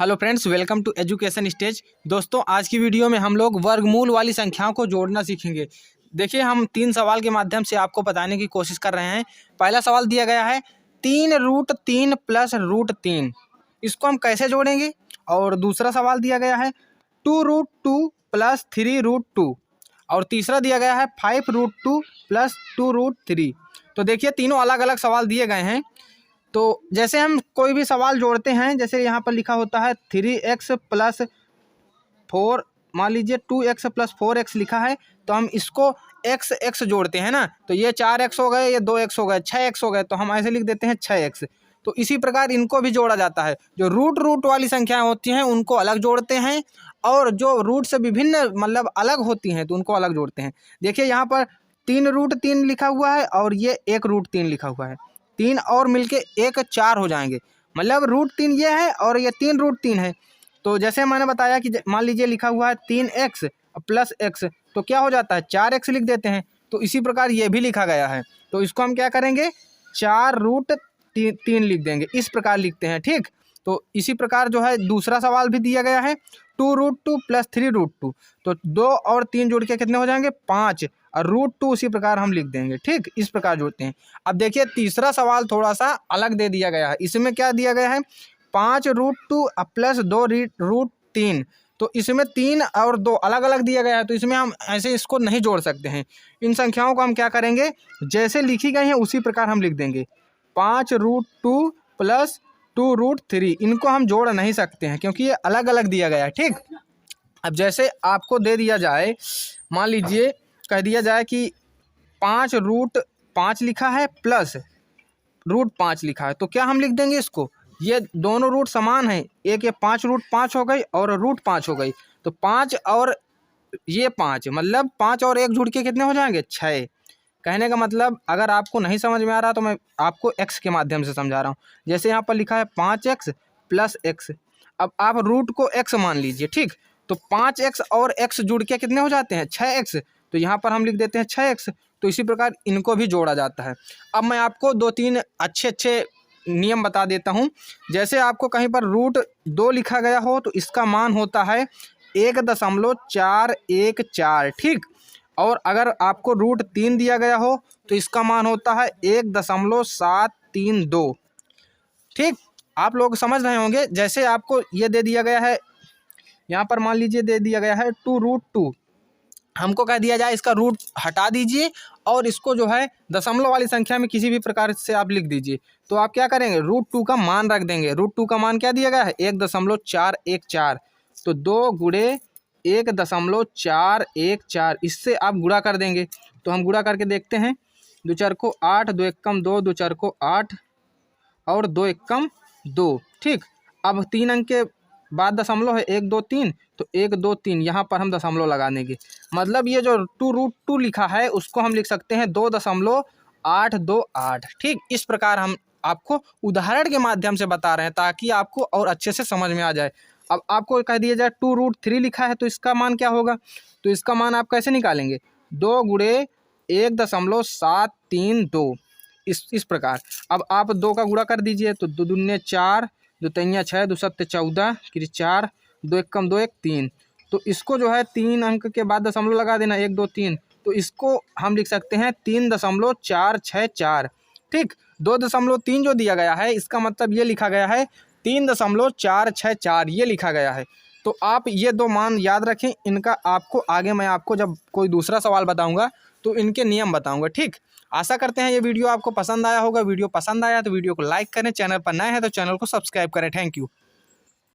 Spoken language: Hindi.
Hello friends, welcome to education stage. दोस्तों, आज की वीडियो में हम लोग वर्गमूल वाली संख्याओं को जोड़ना सीखेंगे। देखिए, हम 3 सवाल के माध्यम से आपको बताने की कोशिश कर रहे हैं। पहला सवाल दिया गया है 3√3 प्लस √3, इसको हम कैसे जोड़ेंगे। और दूसरा सवाल दिया गया है 2√2 प्लस 3√2 और तीसरा दिया गया है 5√2 प्लस 2√3। तो देखिए, तीनों अलग अलग सवाल दिए गए हैं। तो जैसे हम कोई भी सवाल जोड़ते हैं, जैसे यहाँ पर लिखा होता है 3x प्लस 4, मान लीजिए 2x प्लस 4x लिखा है, तो हम इसको x जोड़ते हैं ना, तो ये 4x हो गए, ये 2x हो गए, 6x हो गए, तो हम ऐसे लिख देते हैं 6x। तो इसी प्रकार इनको भी जोड़ा जाता है। जो रूट वाली संख्याएं होती हैं उनको अलग जोड़ते हैं, और जो रूट से विभिन्न मतलब अलग होती हैं तो उनको अलग जोड़ते हैं। देखिए, यहाँ पर 3√3 लिखा हुआ है और ये 1√3 लिखा हुआ है। 3 और मिलके 4 हो जाएंगे, मतलब √3 ये है और ये 3√3 है। तो जैसे मैंने बताया कि मान लीजिए लिखा हुआ है 3x प्लस x, तो क्या हो जाता है 4x लिख देते हैं। तो इसी प्रकार ये भी लिखा गया है, तो इसको हम क्या करेंगे 4√3 लिख देंगे, इस प्रकार लिखते हैं। ठीक, तो इसी प्रकार जो है दूसरा सवाल भी दिया गया है 2√2 प्लस 3√2, तो 2 और 3 जोड़ के कितने हो जाएंगे 5, और √2 उसी प्रकार हम लिख देंगे। ठीक, इस प्रकार जोड़ते हैं। अब देखिए, तीसरा सवाल थोड़ा सा अलग दे दिया गया है। इसमें क्या दिया गया है 5√2 प्लस 2√3, तो इसमें 3 और 2 अलग अलग दिया गया है, तो इसमें हम ऐसे इसको नहीं जोड़ सकते हैं। इन संख्याओं को हम क्या करेंगे, जैसे लिखी गई हैं उसी प्रकार हम लिख देंगे। 5√2 प्लस 2√3, इनको हम जोड़ नहीं सकते हैं क्योंकि ये अलग अलग दिया गया है। ठीक, अब जैसे आपको दे दिया जाए, मान लीजिए कह दिया जाए कि 5√5 लिखा है प्लस √5 लिखा है, तो क्या हम लिख देंगे इसको, ये दोनों रूट समान हैं, एक ये 5√5 हो गई और √5 हो गई, तो 5 और ये 5, मतलब 5 और 1 जुड़ के कितने हो जाएंगे 6। कहने का मतलब, अगर आपको नहीं समझ में आ रहा तो मैं आपको x के माध्यम से समझा रहा हूँ। जैसे यहाँ पर लिखा है 5x प्लस x, अब आप रूट को x मान लीजिए। ठीक, तो 5x और x जुड़ के कितने हो जाते हैं 6x, तो यहाँ पर हम लिख देते हैं 6x। तो इसी प्रकार इनको भी जोड़ा जाता है। अब मैं आपको 2-3 अच्छे नियम बता देता हूँ। जैसे आपको कहीं पर √2 लिखा गया हो तो इसका मान होता है 1.414। ठीक, और अगर आपको √3 दिया गया हो तो इसका मान होता है 1.732। ठीक, आप लोग समझ रहे होंगे। जैसे आपको ये दे दिया गया है, यहाँ पर मान लीजिए दे दिया गया है 2√2, हमको कह दिया जाए इसका रूट हटा दीजिए और इसको जो है दशमलव वाली संख्या में किसी भी प्रकार से आप लिख दीजिए। तो आप क्या करेंगे, √2 का मान रख देंगे। √2 का मान क्या दिया गया है 1.414, तो 2 गुणे 1.414, इससे आप गुणा कर देंगे। तो हम गुणा करके देखते हैं, 2 4 को 8, 2 एकम 2, 2 4 को 8 और 2 एकम 2। ठीक, अब 3 अंक के बाद दशमलव है 1 2 3, तो 1 2 3 यहाँ पर हम दशमलव लगा देंगे। मतलब ये जो 2√2 लिखा है उसको हम लिख सकते हैं 2.828। ठीक, इस प्रकार हम आपको उदाहरण के माध्यम से बता रहे हैं ताकि आपको और अच्छे से समझ में आ जाए। अब आपको कह दिया जाए 2√3 लिखा है, तो इसका मान क्या होगा, तो इसका मान आप कैसे निकालेंगे, 2 गुणे 1.732, इस प्रकार। अब आप 2 का गुणा कर दीजिए, तो 2 दूने 4, 2 तिया 6, 2 सत्ते 14, फिर 4, 2 एकम 2 1 3। तो इसको जो है 3 अंक के बाद दशमलव लगा देना, 1 2 3, तो इसको हम लिख सकते हैं 3.464। ठीक, 2.3 जो दिया गया है इसका मतलब ये लिखा गया है 3.464, ये लिखा गया है। तो आप ये 2 मान याद रखें। इनका आपको आगे मैं आपको जब कोई दूसरा सवाल बताऊंगा तो इनके नियम बताऊंगा। ठीक, आशा करते हैं ये वीडियो आपको पसंद आया होगा। वीडियो पसंद आया तो वीडियो को लाइक करें, चैनल पर नए हैं तो चैनल को सब्सक्राइब करें। Thank you.